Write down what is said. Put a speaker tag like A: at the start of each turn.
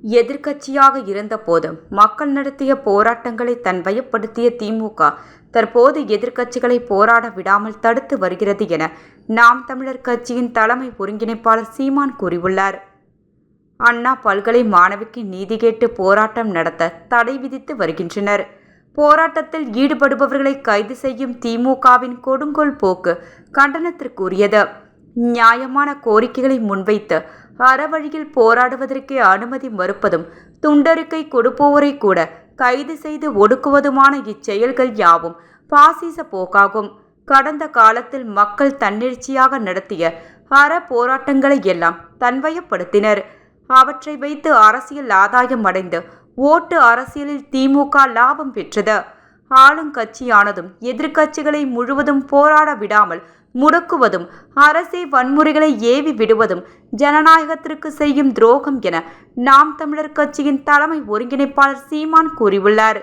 A: எதிர்க்கட்சியாக இருந்தபோதும் மக்கள் நடத்திய போராட்டங்களை தன்வயப்படுத்திய திமுக தற்போது எதிர்க்கட்சிகளை போராட விடாமல் தடுத்து வருகிறது என நாம் தமிழர் கட்சியின் தலைமை ஒருங்கிணைப்பாளர் சீமான் கூறியுள்ளார். அண்ணா பல்கலை மாணவிக்கு நீதி கேட்டு போராட்டம் நடத்த தடை விதித்து வருகின்றனர். போராட்டத்தில் ஈடுபடுபவர்களை கைது செய்யும் திமுகவின் கொடுங்கோல் போக்கு கண்டனத்திற்குரியது. நியாயமான கோரிக்கைகளை முன்வைத்து அறவழியில் போராடுவதற்கு அனுமதி மறுப்பதும் துண்டறிக்கை கொடுப்போரை கூட கைது செய்து ஒடுக்குவதுமான இச்செயல்கள் யாவும் பாசிச போக்காகும். கடந்த காலத்தில் மக்கள் தன்னெழுச்சியாக நடத்திய அற போராட்டங்களை எல்லாம் தன்வயப்படுத்தினர். அவற்றை வைத்து அரசியல் ஆதாயம் அடைந்து ஓட்டு அரசியலில் திமுக லாபம் பெற்றது. ஆளுங்கட்சியானதும் எதிர்க்கட்சிகளை முழுவதும் போராட விடாமல் முடக்குவதும் அரசே வன்முறைகளை ஏவி விடுவதும் ஜனநாயகத்திற்கு செய்யும் துரோகம் என நாம் தமிழர் கட்சியின் தலைமை ஒருங்கிணைப்பாளர் சீமான் கூறியுள்ளார்.